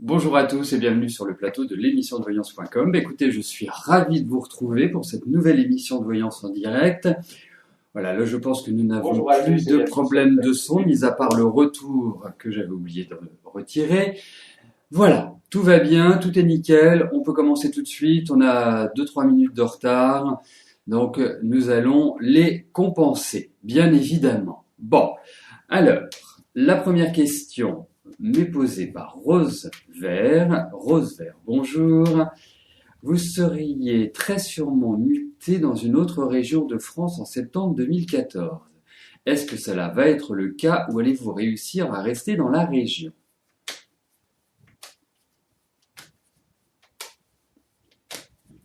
Bonjour à tous et bienvenue sur le plateau de l'émission de voyance.com. Écoutez, je suis ravi de vous retrouver pour cette nouvelle émission de voyance en direct. Voilà, là je pense que nous n'avons plus de problème de son, mis à part le retour que j'avais oublié de retirer. Voilà, tout va bien, tout est nickel, on peut commencer tout de suite, on a 2-3 minutes de retard, donc nous allons les compenser, bien évidemment. Bon, alors, la première question m'est posée par Rose Vert. Rose Vert, bonjour. Vous seriez très sûrement muté dans une autre région de France en septembre 2014. Est-ce que cela va être le cas ou allez-vous réussir à rester dans la région?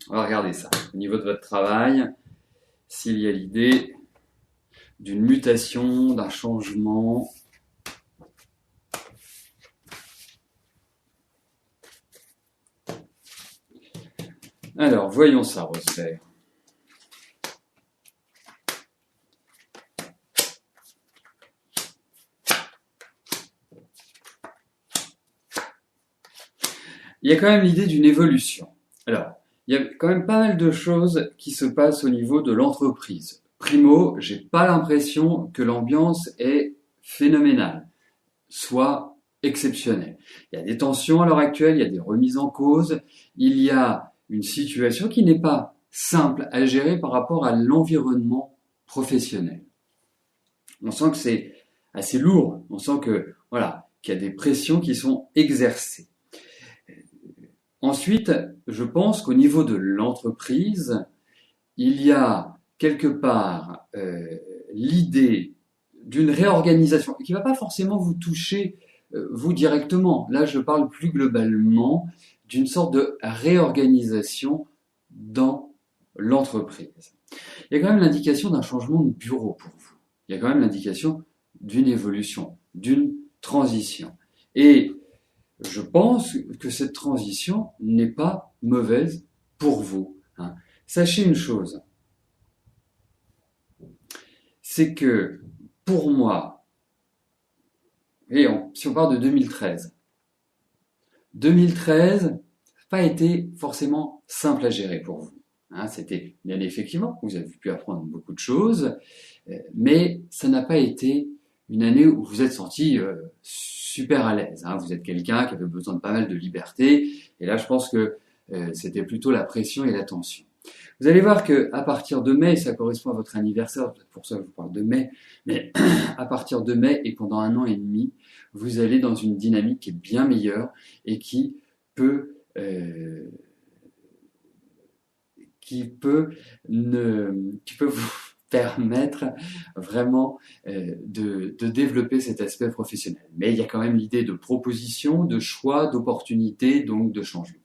On va regarder ça. Au niveau de votre travail, s'il y a l'idée d'une mutation, d'un changement. Alors, voyons ça, Rose Vert. Il y a quand même l'idée d'une évolution. Alors, il y a quand même pas mal de choses qui se passent au niveau de l'entreprise. Primo, j'ai pas l'impression que l'ambiance est phénoménale, soit exceptionnelle. Il y a des tensions à l'heure actuelle, il y a des remises en cause, il y a une situation qui n'est pas simple à gérer par rapport à l'environnement professionnel. On sent que c'est assez lourd, on sent que voilà, qu'il y a des pressions qui sont exercées. Ensuite, je pense qu'au niveau de l'entreprise, il y a quelque part l'idée d'une réorganisation qui ne va pas forcément vous toucher vous directement. Là, je parle plus globalement d'une sorte de réorganisation dans l'entreprise. Il y a quand même l'indication d'un changement de bureau pour vous. Il y a quand même l'indication d'une évolution, d'une transition. Et je pense que cette transition n'est pas mauvaise pour vous. Sachez une chose, c'est que pour moi, et si on part de 2013 n'a pas été forcément simple à gérer pour vous. C'était une année effectivement, vous avez pu apprendre beaucoup de choses, mais ça n'a pas été une année où vous êtes senti super à l'aise. Vous êtes quelqu'un qui avait besoin de pas mal de liberté, et là je pense que c'était plutôt la pression et la tension. Vous allez voir que à partir de mai, ça correspond à votre anniversaire, c'est pour ça que je vous parle de mai, mais à partir de mai et pendant 1 an et demi, vous allez dans une dynamique qui est bien meilleure et qui peut vous permettre vraiment de développer cet aspect professionnel. Mais il y a quand même l'idée de proposition, de choix, d'opportunité, donc de changement.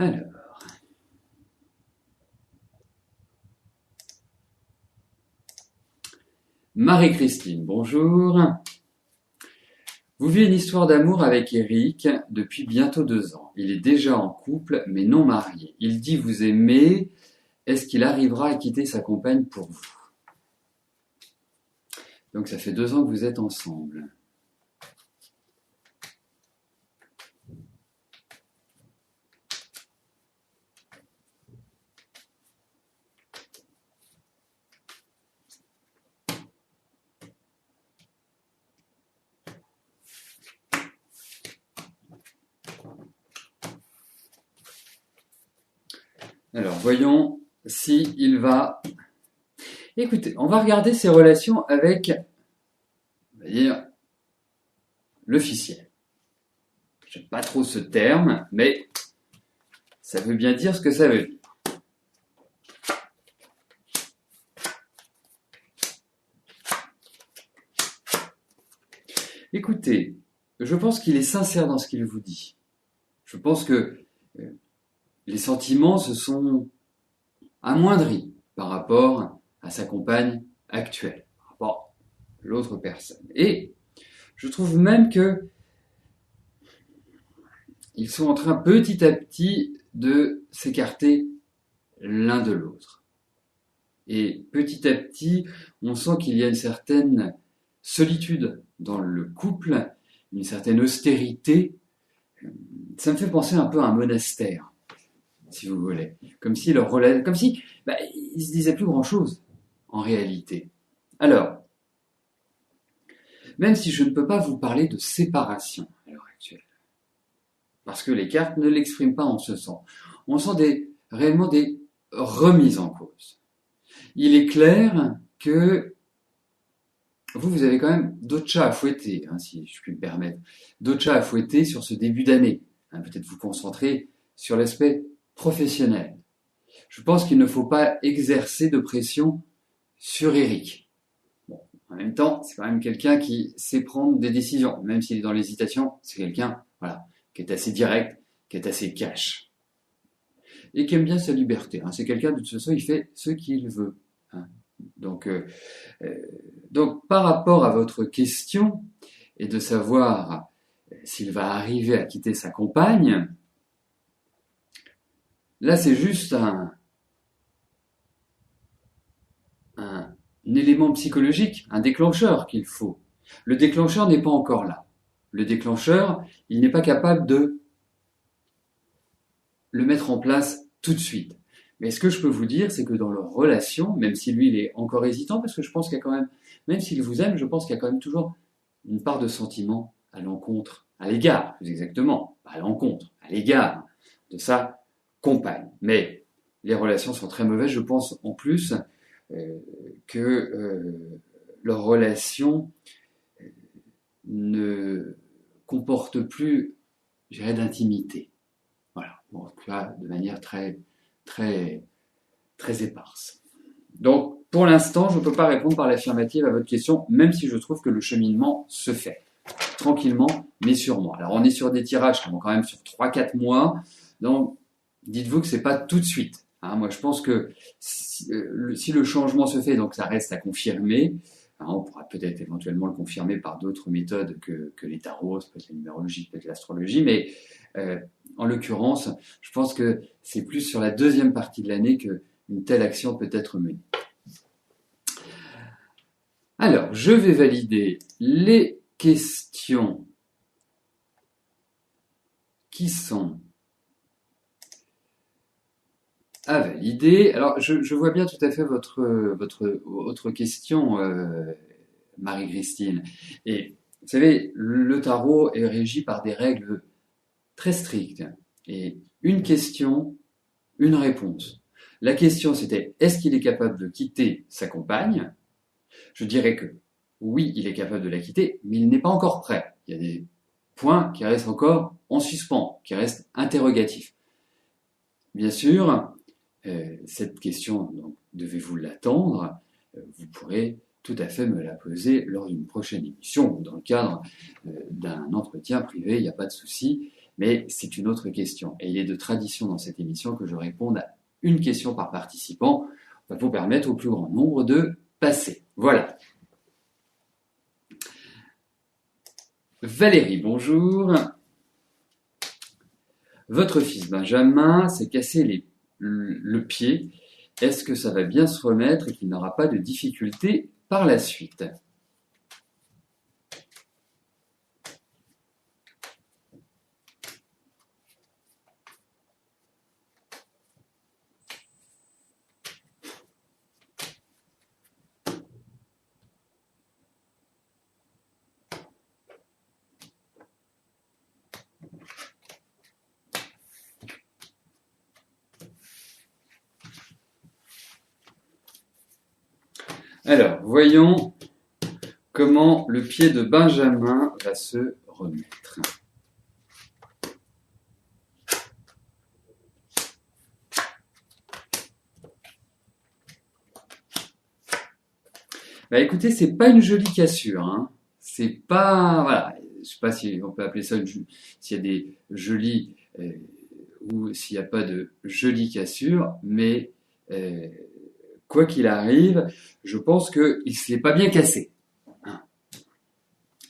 Alors, Marie-Christine, bonjour. Vous vivez une histoire d'amour avec Eric depuis bientôt 2 ans. Il est déjà en couple, mais non marié. Il dit vous aimer. Est-ce qu'il arrivera à quitter sa compagne pour vous? Donc ça fait 2 ans que vous êtes ensemble. Alors, voyons si il va... Écoutez, on va regarder ses relations avec, on va dire, l'officiel. J'aime pas trop ce terme, mais ça veut bien dire ce que ça veut dire. Écoutez, je pense qu'il est sincère dans ce qu'il vous dit. Je pense que les sentiments se sont amoindris par rapport à sa compagne actuelle, par rapport à l'autre personne. Et je trouve même que ils sont en train petit à petit de s'écarter l'un de l'autre. Et petit à petit, on sent qu'il y a une certaine solitude dans le couple, une certaine austérité. Ça me fait penser un peu à un monastère, si vous voulez. Comme si ils se disaient plus grand-chose, en réalité. Alors, même si je ne peux pas vous parler de séparation à l'heure actuelle, parce que les cartes ne l'expriment pas en ce sens. On sent réellement des remises en cause. Il est clair que vous avez quand même d'autres chats à fouetter, si je puis me permettre, d'autres chats à fouetter sur ce début d'année. Peut-être vous concentrer sur l'aspect professionnel. Je pense qu'il ne faut pas exercer de pression sur Eric. Bon, en même temps, c'est quand même quelqu'un qui sait prendre des décisions, même s'il est dans l'hésitation, c'est quelqu'un, qui est assez direct, qui est assez cash. Et qui aime bien sa liberté. C'est quelqu'un, de toute façon, il fait ce qu'il veut. Donc, par rapport à votre question, et de savoir s'il va arriver à quitter sa compagne, là c'est juste un élément psychologique, un déclencheur qu'il faut. Le déclencheur n'est pas encore là. Le déclencheur, il n'est pas capable de le mettre en place tout de suite. Mais ce que je peux vous dire, c'est que dans leur relation, même si lui, il est encore hésitant, parce que je pense qu'il y a quand même s'il vous aime, je pense qu'il y a quand même toujours une part de sentiment à l'égard, plus exactement, pas à l'encontre, à l'égard de sa compagne. Mais les relations sont très mauvaises, je pense en plus que leur relation ne comporte plus, je dirais, d'intimité. Voilà, bon, en tout cas, de manière très, très, très éparse. Donc, pour l'instant, je ne peux pas répondre par l'affirmative à votre question, même si je trouve que le cheminement se fait tranquillement, mais sûrement. Alors, on est sur des tirages qui vont quand même sur 3-4 mois, donc dites-vous que c'est pas tout de suite. Moi, je pense que si le changement se fait, donc ça reste à confirmer. On pourra peut-être éventuellement le confirmer par d'autres méthodes que les tarots, peut-être la numérologie, peut-être l'astrologie, mais en l'occurrence, je pense que c'est plus sur la deuxième partie de l'année qu'une telle action peut être menée. Alors, je vais valider les questions qui sont à valider. Alors, je vois bien tout à fait votre autre question, Marie-Christine. Et vous savez, le tarot est régi par des règles très strictes. Et une question, une réponse. La question, c'était, est-ce qu'il est capable de quitter sa compagne ? Je dirais que oui, il est capable de la quitter, mais il n'est pas encore prêt. Il y a des points qui restent encore en suspens, qui restent interrogatifs. Bien sûr, cette question, donc, devez-vous l'attendre ? Vous pourrez tout à fait me la poser lors d'une prochaine émission ou dans le cadre d'un entretien privé, il n'y a pas de souci, mais c'est une autre question. Et il est de tradition dans cette émission que je réponde à une question par participant pour permettre au plus grand nombre de passer. Voilà. Valérie, bonjour. Votre fils Benjamin s'est cassé le pied. Est-ce que ça va bien se remettre et qu'il n'aura pas de difficultés par la suite ? Alors, voyons comment le pied de Benjamin va se remettre. Écoutez, c'est pas une jolie cassure. C'est pas, voilà, je sais pas si on peut appeler ça s'il y a des jolies ou s'il n'y a pas de jolies cassures, mais quoi qu'il arrive, je pense qu'il ne se l'est pas bien cassé.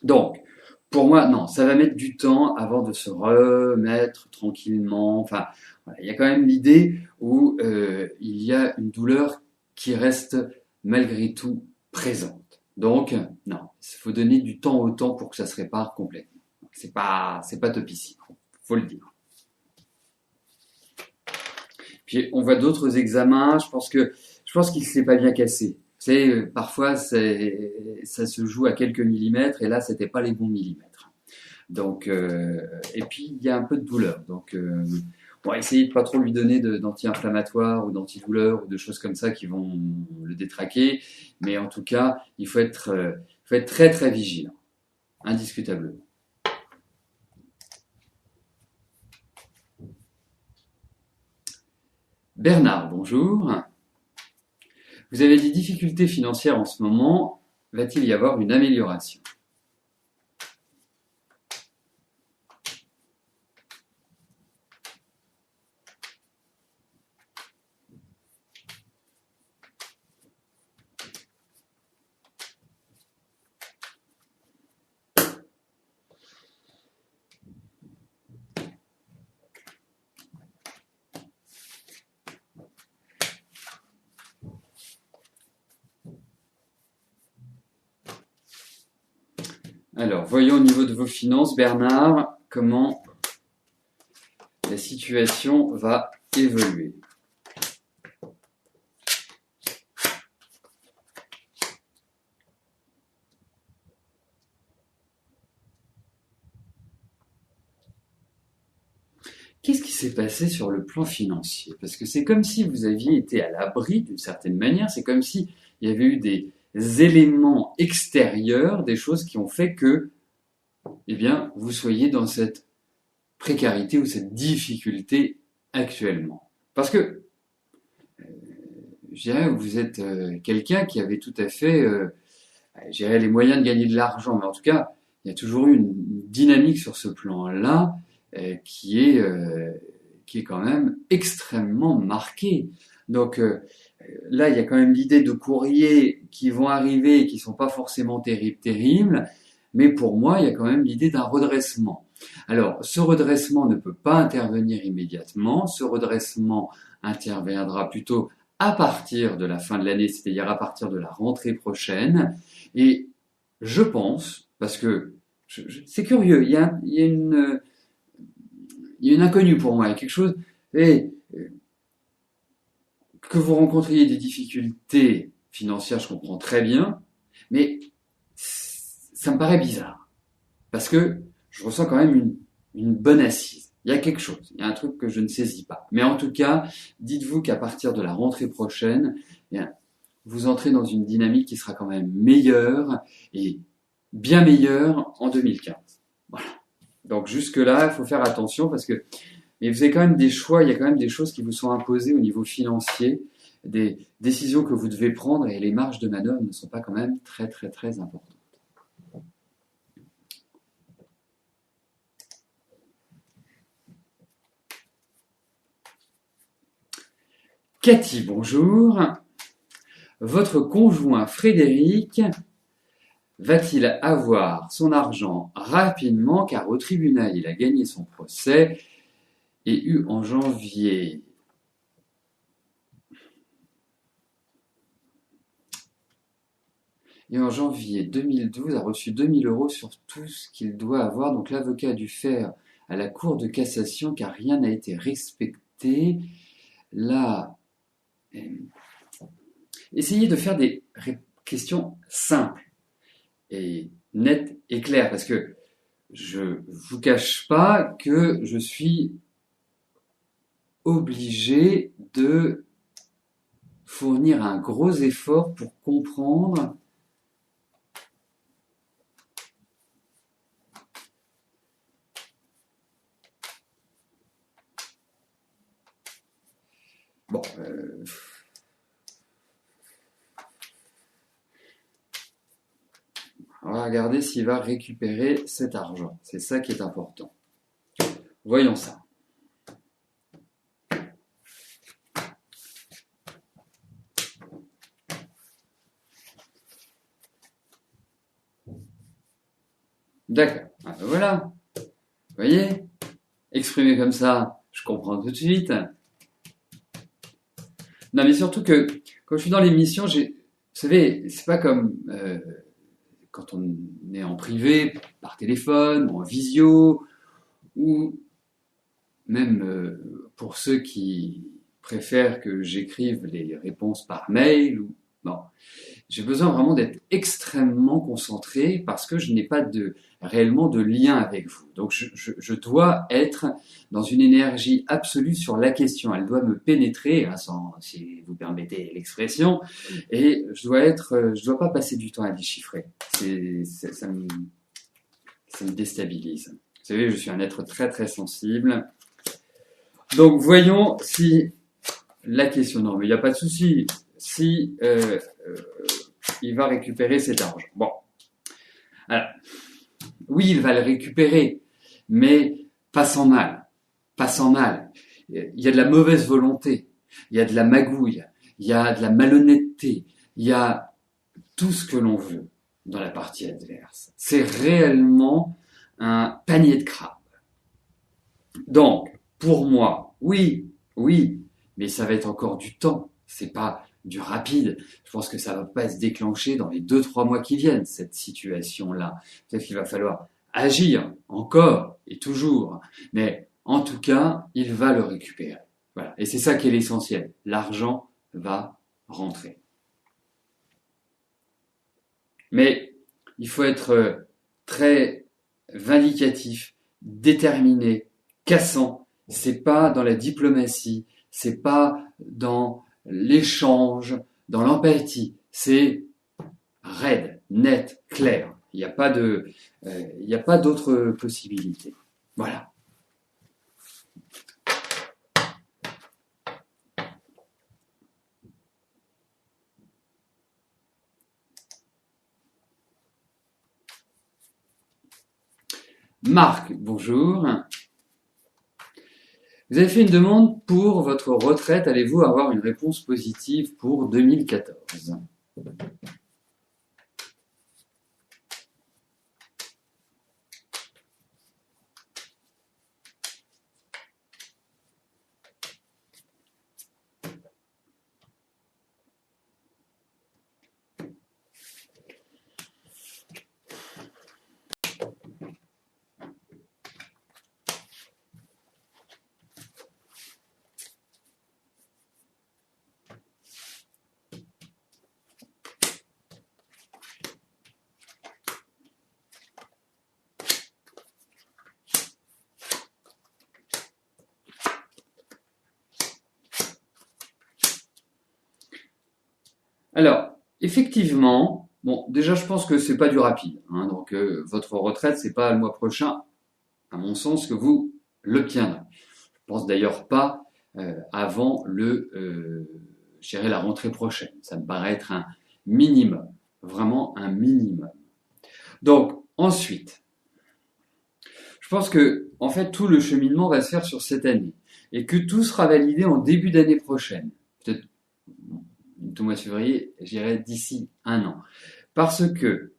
Donc, pour moi, non, ça va mettre du temps avant de se remettre tranquillement. Enfin, voilà, il y a quand même l'idée où il y a une douleur qui reste malgré tout présente. Donc, non, il faut donner du temps au temps pour que ça se répare complètement. C'est pas topissime, faut le dire. Puis on voit d'autres examens, je pense qu'il s'est pas bien cassé. Vous savez, parfois ça se joue à quelques millimètres et là c'était pas les bons millimètres. Donc et puis il y a un peu de douleur. Donc on va essayer de pas trop lui donner d'anti-inflammatoires ou d'antidouleurs ou de choses comme ça qui vont le détraquer. Mais en tout cas, il faut être très très vigilant, indiscutablement. Bernard, bonjour. Vous avez des difficultés financières en ce moment. Va-t-il y avoir une amélioration ? Alors, voyons au niveau de vos finances, Bernard, comment la situation va évoluer. Qu'est-ce qui s'est passé sur le plan financier? Parce que c'est comme si vous aviez été à l'abri d'une certaine manière, c'est comme si il y avait eu des éléments extérieurs, des choses qui ont fait que, eh bien, vous soyez dans cette précarité ou cette difficulté actuellement. Parce que, je dirais, vous êtes quelqu'un qui avait tout à fait, je dirais, les moyens de gagner de l'argent, mais en tout cas, il y a toujours eu une dynamique sur ce plan-là qui est quand même extrêmement marquée. Donc là, il y a quand même l'idée de courriers qui vont arriver et qui sont pas forcément terribles, mais pour moi, il y a quand même l'idée d'un redressement. Alors, ce redressement ne peut pas intervenir immédiatement, ce redressement interviendra plutôt à partir de la fin de l'année, c'est-à-dire à partir de la rentrée prochaine, et je pense, parce que c'est curieux, il y a une inconnue pour moi, il y a quelque chose, et que vous rencontriez des difficultés financières, je comprends très bien, mais ça me paraît bizarre, parce que je ressens quand même une bonne assise. Il y a quelque chose, il y a un truc que je ne saisis pas. Mais en tout cas, dites-vous qu'à partir de la rentrée prochaine, eh bien, vous entrez dans une dynamique qui sera quand même meilleure, et bien meilleure en 2015. Voilà. Donc jusque-là, il faut faire attention parce que mais vous avez quand même des choix, il y a quand même des choses qui vous sont imposées au niveau financier, des décisions que vous devez prendre et les marges de manœuvre ne sont pas quand même très très très importantes. Cathy, bonjour. Votre conjoint Frédéric va-t-il avoir son argent rapidement car au tribunal il a gagné son procès et eu en janvier Et en janvier 2012 a reçu 2000 € sur tout ce qu'il doit avoir. Donc l'avocat a dû faire à la Cour de cassation car rien n'a été respecté. Là, essayez de faire des questions simples et nettes et claires parce que je vous cache pas que je suis obligé de fournir un gros effort pour comprendre bon, on va regarder s'il va récupérer cet argent. C'est ça qui est important. Voyons ça. D'accord. Ah ben voilà. Vous voyez? Exprimé comme ça, je comprends tout de suite. Non, mais surtout que quand je suis dans l'émission, vous savez, c'est pas comme quand on est en privé, par téléphone, ou en visio, ou même pour ceux qui préfèrent que j'écrive les réponses par mail, ou bon, j'ai besoin vraiment d'être extrêmement concentré parce que je n'ai pas réellement de lien avec vous. Donc je dois être dans une énergie absolue sur la question. Elle doit me pénétrer, hein, si vous permettez l'expression, et je dois pas passer du temps à déchiffrer. Ça me déstabilise. Vous savez, je suis un être très très sensible. Donc voyons si la question, non mais il n'y a pas de souci, si il va récupérer cet argent. Bon, alors, oui, il va le récupérer, mais pas sans mal, pas sans mal. Il y a de la mauvaise volonté, il y a de la magouille, il y a de la malhonnêteté, il y a tout ce que l'on veut dans la partie adverse. C'est réellement un panier de crabes. Donc, pour moi, oui, mais ça va être encore du temps. C'est pas du rapide. Je pense que ça va pas se déclencher dans les 2-3 mois qui viennent, cette situation-là. Peut-être qu'il va falloir agir encore et toujours. Mais en tout cas, il va le récupérer. Voilà. Et c'est ça qui est l'essentiel. L'argent va rentrer. Mais il faut être très vindicatif, déterminé, cassant. C'est pas dans la diplomatie, c'est pas dans l'échange, dans l'empathie. C'est raide, net, clair. Il n'y a pas d'autre possibilité. Voilà. Marc, bonjour. Vous avez fait une demande pour votre retraite. Allez-vous avoir une réponse positive pour 2014 ? Alors, effectivement, bon, déjà, je pense que c'est pas du rapide. Hein, donc, votre retraite, c'est pas le mois prochain, à mon sens, que vous l'obtiendrez. Je pense d'ailleurs pas avant je dirais la rentrée prochaine. Ça me paraît être un minimum, vraiment un minimum. Donc, ensuite, je pense que, en fait, tout le cheminement va se faire sur cette année et que tout sera validé en début d'année prochaine. Peut-être tout mois de février, je dirais d'ici un an. Parce que,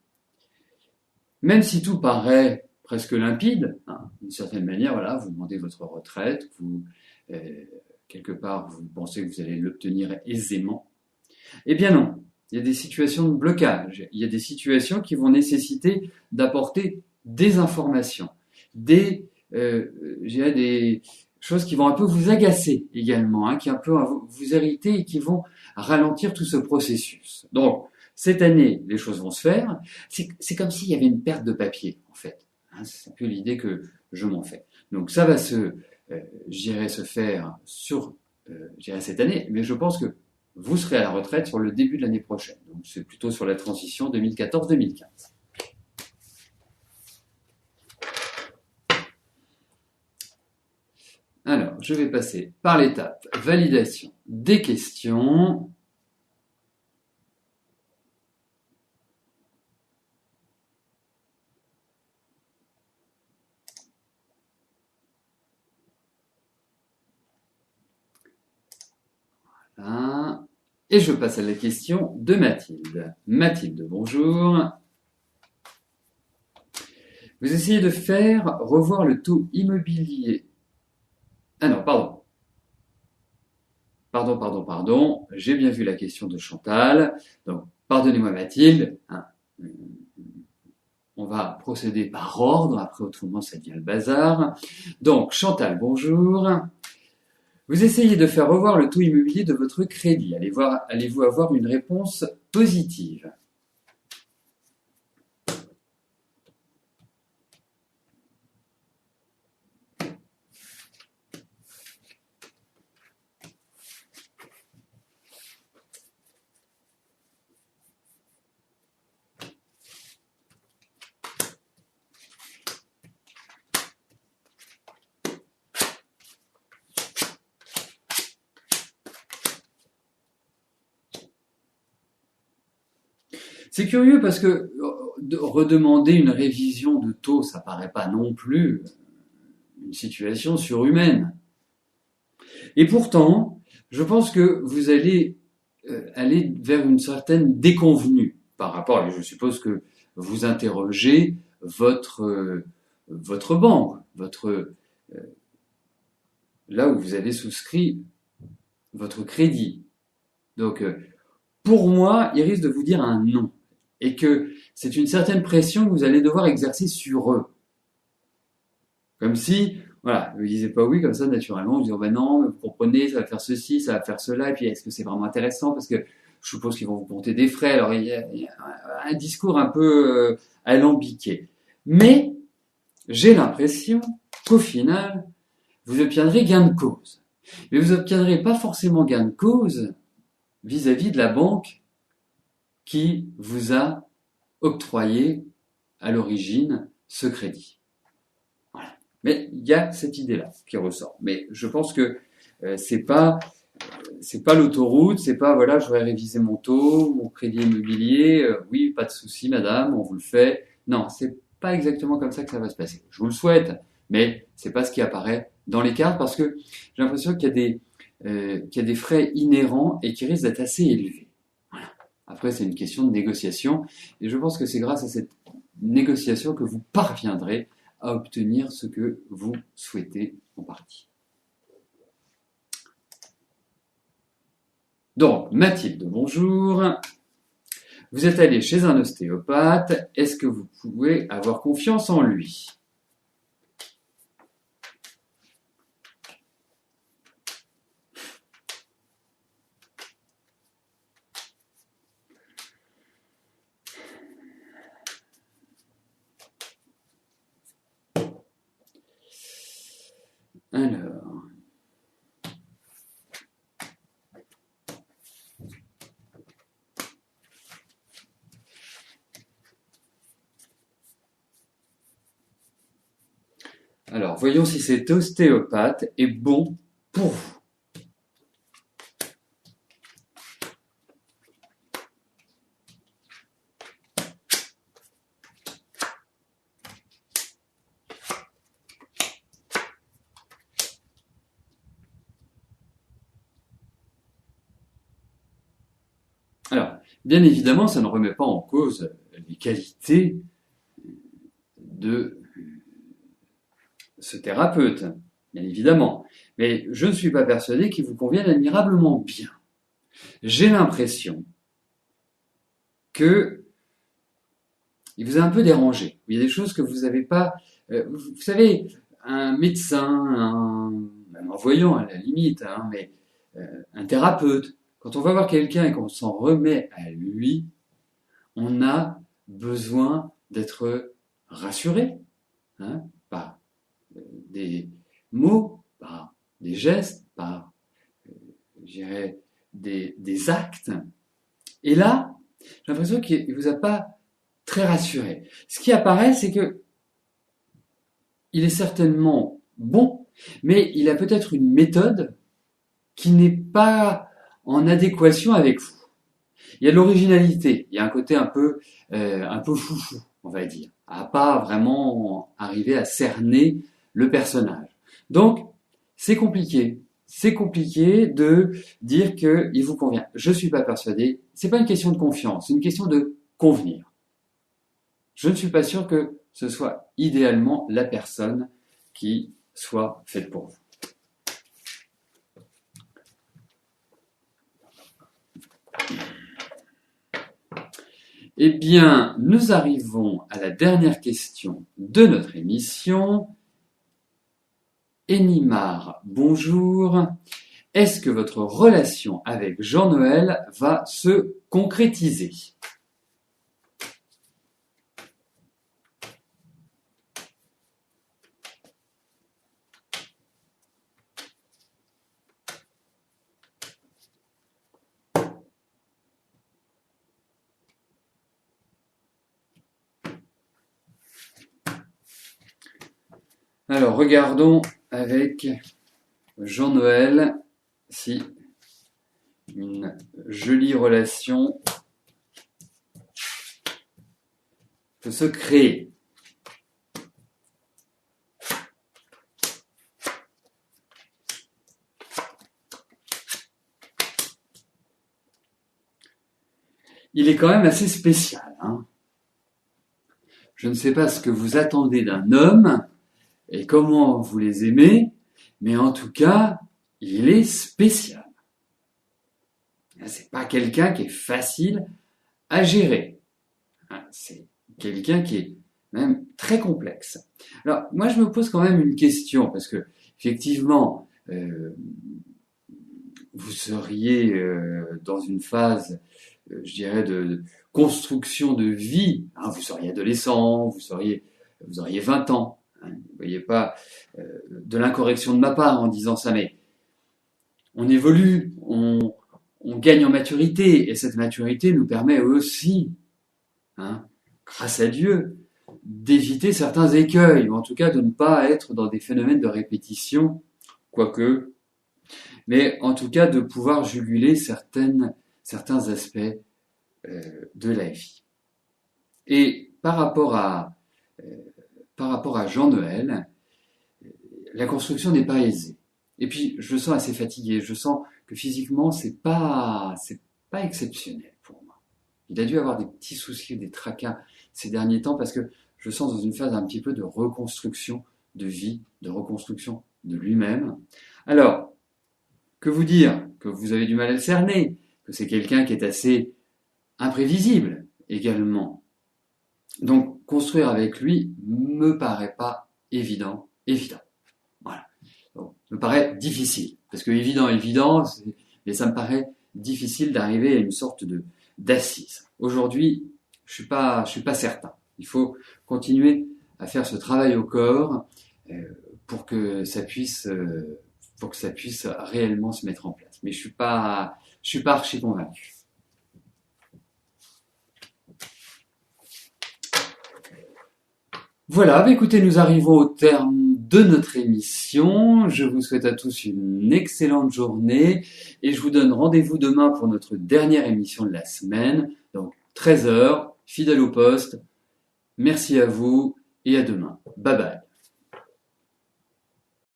même si tout paraît presque limpide, hein, d'une certaine manière, voilà, vous demandez votre retraite, quelque part, vous pensez que vous allez l'obtenir aisément. Eh bien non, il y a des situations de blocage, il y a des situations qui vont nécessiter d'apporter des informations, des choses qui vont un peu vous agacer également, hein, qui un peu vous irriter et qui vont ralentir tout ce processus. Donc, cette année, les choses vont se faire. C'est comme s'il y avait une perte de papier, en fait. Hein, c'est un peu l'idée que je m'en fais. Donc, ça va se faire sur cette année, mais je pense que vous serez à la retraite sur le début de l'année prochaine. Donc, c'est plutôt sur la transition 2014-2015. Alors, je vais passer par l'étape validation des questions. Voilà. Et je passe à la question de Mathilde. Mathilde, bonjour. Vous essayez de faire revoir le taux immobilier. Ah non, pardon. Pardon, j'ai bien vu la question de Chantal. Donc, pardonnez-moi Mathilde, hein, on va procéder par ordre, après autrement ça devient le bazar. Donc, Chantal, bonjour. Vous essayez de faire revoir le taux immobilier de votre crédit. Allez-vous avoir une réponse positive? C'est curieux parce que redemander une révision de taux, ça paraît pas non plus une situation surhumaine. Et pourtant, je pense que vous allez aller vers une certaine déconvenue par rapport, et je suppose que vous interrogez votre banque, là où vous avez souscrit votre crédit. Donc, pour moi, il risque de vous dire un non. Et que c'est une certaine pression que vous allez devoir exercer sur eux. Comme si, voilà, vous ne disiez pas oui comme ça naturellement, vous dites, oh ben non, vous comprenez, ça va faire ceci, ça va faire cela, et puis est-ce que c'est vraiment intéressant? Parce que je suppose qu'ils vont vous compter des frais. Alors il y a un discours un peu alambiqué. Mais j'ai l'impression qu'au final, vous obtiendrez gain de cause. Mais vous n'obtiendrez pas forcément gain de cause vis-à-vis de la banque qui vous a octroyé à l'origine ce crédit. Voilà. Mais il y a cette idée-là qui ressort. Mais je pense que c'est pas l'autoroute, c'est pas voilà, je voudrais réviser mon taux, mon crédit immobilier, oui, pas de souci, madame, on vous le fait. Non, c'est pas exactement comme ça que ça va se passer. Je vous le souhaite, mais c'est pas ce qui apparaît dans les cartes parce que j'ai l'impression qu'il y a des frais inhérents et qui risquent d'être assez élevés. Après, c'est une question de négociation. Et je pense que c'est grâce à cette négociation que vous parviendrez à obtenir ce que vous souhaitez en partie. Donc, Mathilde, bonjour. Vous êtes allé chez un ostéopathe. Est-ce que vous pouvez avoir confiance en lui? Alors, voyons si cet ostéopathe est bon pour vous. Alors, bien évidemment, ça ne remet pas en cause les qualités de ce thérapeute, bien évidemment. Mais je ne suis pas persuadé qu'il vous convienne admirablement bien. J'ai l'impression que il vous a un peu dérangé. Il y a des choses que vous n'avez pas... vous savez, un médecin, même un voyant à la limite, hein, mais un thérapeute, quand on va voir quelqu'un et qu'on s'en remet à lui, on a besoin d'être rassuré, hein, par des mots, par des gestes, par, je dirais, des actes. Et là, j'ai l'impression qu'il ne vous a pas très rassuré. Ce qui apparaît, c'est que il est certainement bon, mais il a peut-être une méthode qui n'est pas en adéquation avec vous. Il y a de l'originalité, il y a un côté un peu foufou, on va dire, à pas vraiment arriver à cerner le personnage. Donc, c'est compliqué. C'est compliqué de dire qu'il vous convient. Je suis pas persuadé. C'est pas une question de confiance, c'est une question de convenir. Je ne suis pas sûr que ce soit idéalement la personne qui soit faite pour vous. Eh bien, nous arrivons à la dernière question de notre émission. Enimar, bonjour. Est-ce que votre relation avec Jean-Noël va se concrétiser? Alors, regardons avec Jean-Noël si une jolie relation peut se créer. Il est quand même assez spécial, hein. Je ne sais pas ce que vous attendez d'un homme et comment vous les aimez, mais en tout cas, il est spécial. C'est pas quelqu'un qui est facile à gérer. C'est quelqu'un qui est même très complexe. Alors, moi, je me pose quand même une question, parce que, effectivement, vous seriez dans une phase, je dirais, de construction de vie. Hein, vous seriez adolescent, vous auriez 20 ans. Hein, vous voyez pas de l'incorrection de ma part en disant ça, mais on évolue, on gagne en maturité, et cette maturité nous permet aussi, hein, grâce à Dieu, d'éviter certains écueils, ou en tout cas de ne pas être dans des phénomènes de répétition, quoique, mais en tout cas de pouvoir juguler certains aspects de la vie. Et par rapport à Jean-Noël, la construction n'est pas aisée. Et puis, je le sens assez fatigué. Je sens que physiquement, c'est pas exceptionnel pour moi. Il a dû avoir des petits soucis, des tracas ces derniers temps parce que je le sens dans une phase un petit peu de reconstruction de vie, de reconstruction de lui-même. Alors, que vous dire? Que vous avez du mal à le cerner, que c'est quelqu'un qui est assez imprévisible également. Donc, construire avec lui me paraît pas évident. Voilà. Donc, me paraît difficile. Parce que évident, mais ça me paraît difficile d'arriver à une sorte d'assise. Aujourd'hui, je suis pas certain. Il faut continuer à faire ce travail au corps pour que ça puisse réellement se mettre en place. Mais je suis pas archi convaincu. Voilà, écoutez, nous arrivons au terme de notre émission. Je vous souhaite à tous une excellente journée et je vous donne rendez-vous demain pour notre dernière émission de la semaine. Donc 13h, fidèle au poste. Merci à vous et à demain. Bye bye.